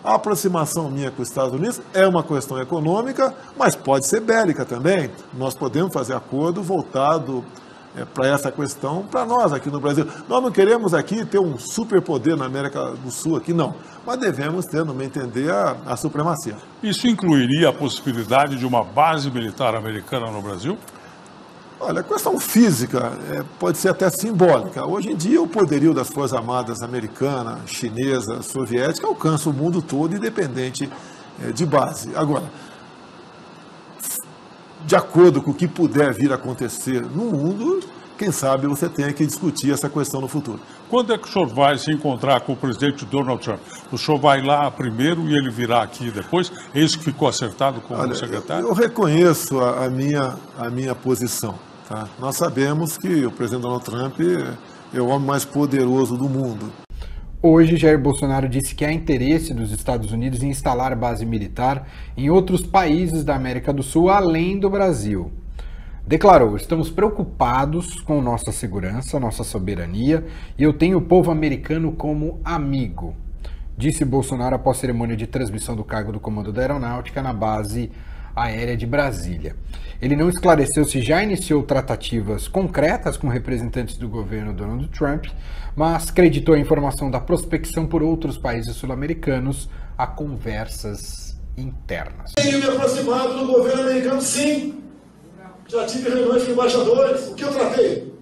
A aproximação minha com os Estados Unidos é uma questão econômica, mas pode ser bélica também. Nós podemos fazer acordo voltado para essa questão para nós aqui no Brasil. Nós não queremos aqui ter um superpoder na América do Sul, aqui não. Mas devemos ter, no meu entender, a supremacia. Isso incluiria a possibilidade de uma base militar americana no Brasil? Olha, a questão física pode ser até simbólica. Hoje em dia, o poderio das Forças Armadas americana, chinesa, soviética alcança o mundo todo, independente de base. Agora, de acordo com o que puder vir a acontecer no mundo, quem sabe você tenha que discutir essa questão no futuro. Quando é que o senhor vai se encontrar com o presidente Donald Trump? O senhor vai lá primeiro e ele virá aqui depois? É isso que ficou acertado com o secretário? Eu reconheço a minha posição. Tá? Nós sabemos que o presidente Donald Trump é o homem mais poderoso do mundo. Hoje, Jair Bolsonaro disse que há interesse dos Estados Unidos em instalar base militar em outros países da América do Sul, além do Brasil. Declarou: estamos preocupados com nossa segurança, nossa soberania, e eu tenho o povo americano como amigo, disse Bolsonaro após cerimônia de transmissão do cargo do Comando da Aeronáutica na base aérea de Brasília. Ele não esclareceu se já iniciou tratativas concretas com representantes do governo Donald Trump, mas creditou a informação da prospecção por outros países sul-americanos a conversas internas. Tenho me aproximado do governo americano, sim. Já tive reuniões com embaixadores. O que eu tratei?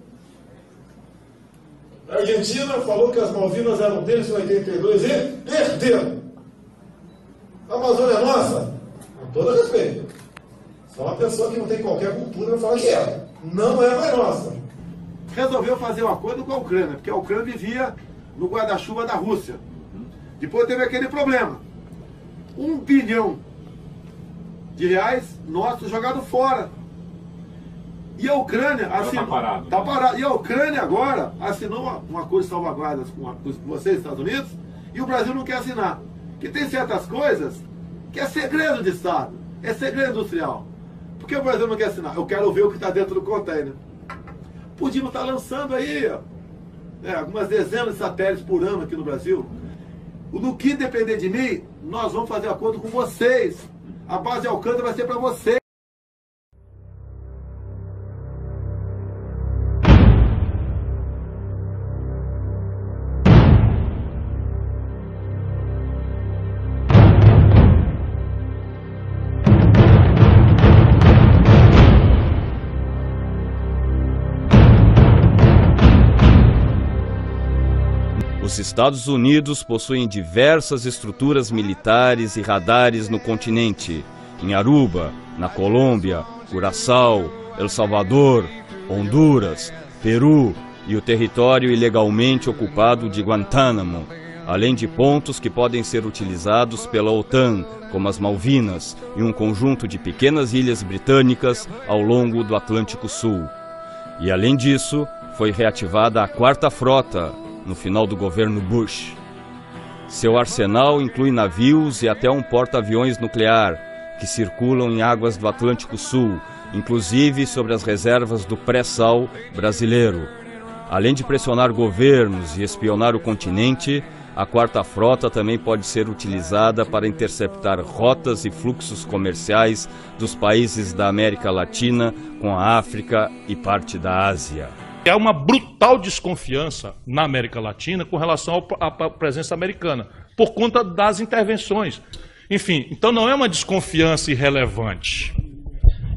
A Argentina falou que as Malvinas eram deles em 82 e perderam. A Amazônia é nossa? Com todo respeito. Só uma pessoa que não tem qualquer cultura vai falar que é. Não é mais nossa. Resolveu fazer um acordo com a Ucrânia, porque a Ucrânia vivia no guarda-chuva da Rússia. Depois teve aquele problema. 1 bilhão de reais nossos jogados fora. E a Ucrânia assinou, tá parado. E a Ucrânia agora assinou um acordo de salvaguardas com vocês, Estados Unidos, e o Brasil não quer assinar. Porque tem certas coisas que é segredo de Estado, é segredo industrial. Por que o Brasil não quer assinar? Eu quero ver o que está dentro do container. Podíamos estar lançando aí algumas dezenas de satélites por ano aqui no Brasil. No que depender de mim, nós vamos fazer acordo com vocês. A base de Alcântara vai ser para vocês. Os Estados Unidos possuem diversas estruturas militares e radares no continente, em Aruba, na Colômbia, Curaçao, El Salvador, Honduras, Peru e o território ilegalmente ocupado de Guantánamo, além de pontos que podem ser utilizados pela OTAN, como as Malvinas e um conjunto de pequenas ilhas britânicas ao longo do Atlântico Sul. E além disso, foi reativada a 4ª Frota, no final do governo Bush. Seu arsenal inclui navios e até um porta-aviões nuclear, que circulam em águas do Atlântico Sul, inclusive sobre as reservas do pré-sal brasileiro. Além de pressionar governos e espionar o continente, a 4ª Frota também pode ser utilizada para interceptar rotas e fluxos comerciais dos países da América Latina com a África e parte da Ásia. Há uma brutal desconfiança na América Latina com relação à presença americana, por conta das intervenções. Enfim, então não é uma desconfiança irrelevante.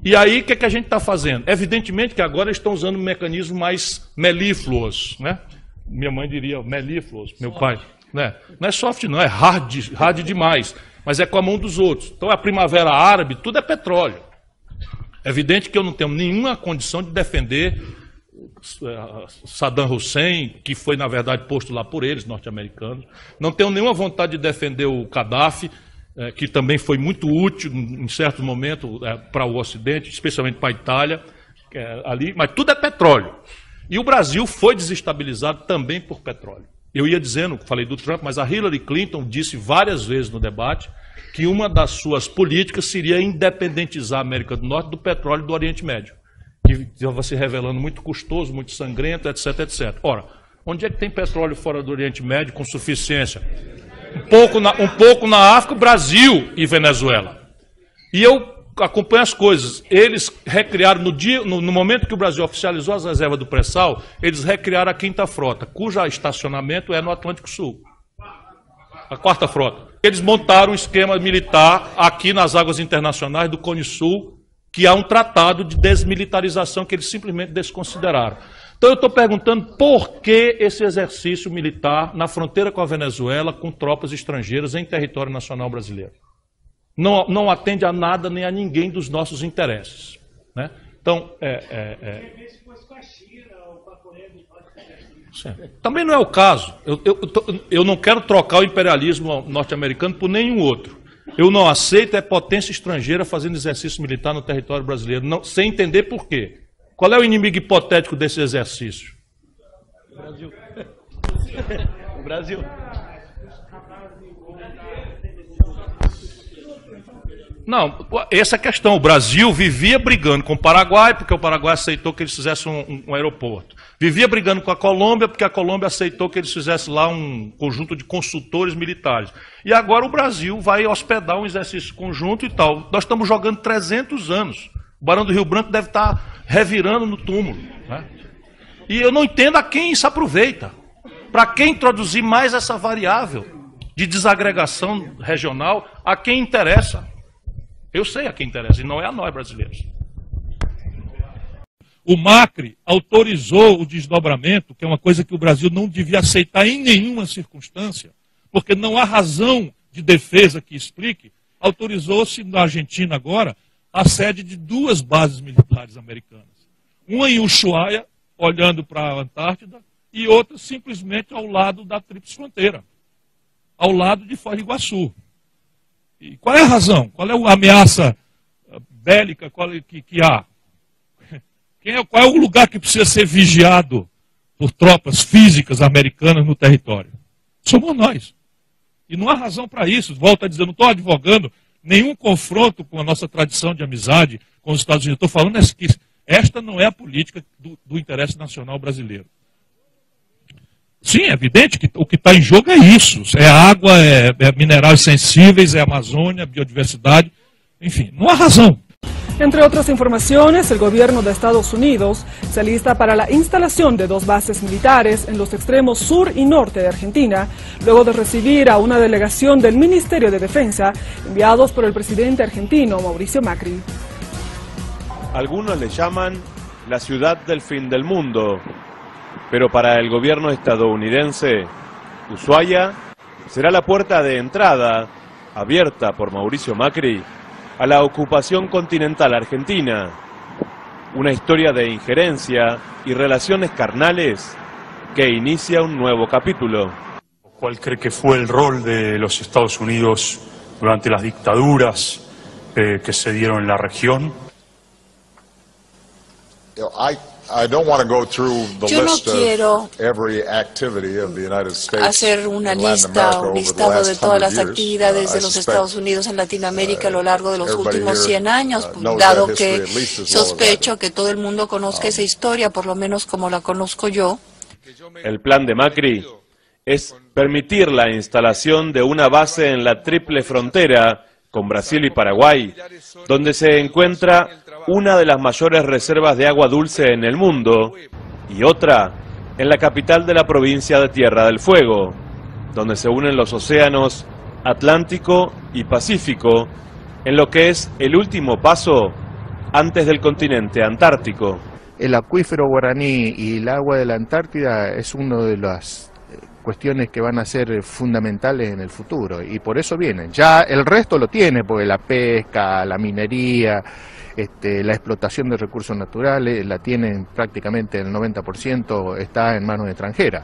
E aí, o que a gente está fazendo? Evidentemente que agora estão usando mecanismos mais melífluos, né? Minha mãe diria melífluos, meu pai. Né? Não é soft não, é hard demais, mas é com a mão dos outros. Então a Primavera Árabe, tudo é petróleo. É evidente que eu não tenho nenhuma condição de defender Saddam Hussein, que foi na verdade posto lá por eles, norte-americanos. Não tenho nenhuma vontade de defender o Gaddafi, que também foi muito útil em certo momento para o Ocidente, especialmente para a Itália, ali, mas tudo é petróleo. E o Brasil foi desestabilizado também por petróleo. Eu ia dizendo, falei do Trump, mas a Hillary Clinton disse várias vezes no debate que uma das suas políticas seria independentizar a América do Norte do petróleo do Oriente Médio, que estava se revelando muito custoso, muito sangrento, etc, etc. Ora, onde é que tem petróleo fora do Oriente Médio com suficiência? um pouco na África, Brasil e Venezuela. E eu acompanho as coisas. Eles recriaram, no momento que o Brasil oficializou as reservas do pré-sal, eles recriaram a 5ª Frota, cujo estacionamento é no Atlântico Sul. A 4ª Frota. Eles montaram um esquema militar aqui nas águas internacionais do Cone Sul, que há um tratado de desmilitarização que eles simplesmente desconsideraram. Então eu estou perguntando por que esse exercício militar na fronteira com a Venezuela, com tropas estrangeiras em território nacional brasileiro. Não atende a nada nem a ninguém dos nossos interesses. Né? Então, também não é o caso. Eu não quero trocar o imperialismo norte-americano por nenhum outro. Eu não aceito potência estrangeira fazendo exercício militar no território brasileiro, sem entender por quê. Qual é o inimigo hipotético desse exercício? O Brasil. O Brasil. Não, essa é a questão. O Brasil vivia brigando com o Paraguai, porque o Paraguai aceitou que eles fizessem um aeroporto. Vivia brigando com a Colômbia, porque a Colômbia aceitou que eles fizessem lá um conjunto de consultores militares. E agora o Brasil vai hospedar um exercício conjunto e tal. Nós estamos jogando 300 anos. O Barão do Rio Branco deve estar revirando no túmulo. Né? E eu não entendo a quem isso aproveita. Para quem introduzir mais essa variável de desagregação regional, a quem interessa. Eu sei a quem interessa, e não é a nós brasileiros. O Macri autorizou o desdobramento, que é uma coisa que o Brasil não devia aceitar em nenhuma circunstância, porque não há razão de defesa que explique. Autorizou-se na Argentina agora a sede de 2 bases militares americanas. Uma em Ushuaia, olhando para a Antártida, e outra simplesmente ao lado da Tríplice Fronteira, ao lado de Foz do Iguaçu. E qual é a razão? Qual é a ameaça bélica que há? Qual é o lugar que precisa ser vigiado por tropas físicas americanas no território? Somos nós. E não há razão para isso. Volto a dizer, não estou advogando nenhum confronto com a nossa tradição de amizade com os Estados Unidos. Estou falando que esta não é a política do interesse nacional brasileiro. Sim, é evidente que o que está em jogo é isso. É água, é minerais sensíveis, é Amazônia, biodiversidade. Enfim, não há razão. Entre otras informaciones, el gobierno de Estados Unidos se alista para la instalación de 2 bases militares en los extremos sur y norte de Argentina, luego de recibir a una delegación del Ministerio de Defensa, enviados por el presidente argentino Mauricio Macri. Algunos le llaman la ciudad del fin del mundo, pero para el gobierno estadounidense, Ushuaia será la puerta de entrada, abierta por Mauricio Macri, a la ocupación continental argentina, una historia de injerencia y relaciones carnales que inicia un nuevo capítulo. ¿Cuál cree que fue el rol de los Estados Unidos durante las dictaduras que se dieron en la región? Yo no quiero hacer una lista o un listado de todas las actividades de los Estados Unidos en Latinoamérica a lo largo de los últimos 100 años, dado que sospecho que todo el mundo conozca esa historia, por lo menos como la conozco yo. El plan de Macri es permitir la instalación de una base en la triple frontera con Brasil y Paraguay, donde se encuentra una de las mayores reservas de agua dulce en el mundo, y otra en la capital de la provincia de Tierra del Fuego, donde se unen los océanos Atlántico y Pacífico, en lo que es el último paso antes del continente antártico. El acuífero guaraní y el agua de la Antártida es una de las cuestiones que van a ser fundamentales en el futuro, y por eso vienen. Ya el resto lo tiene, porque la pesca, la minería, la explotación de recursos naturales la tienen prácticamente el 90%, está en manos extranjeras.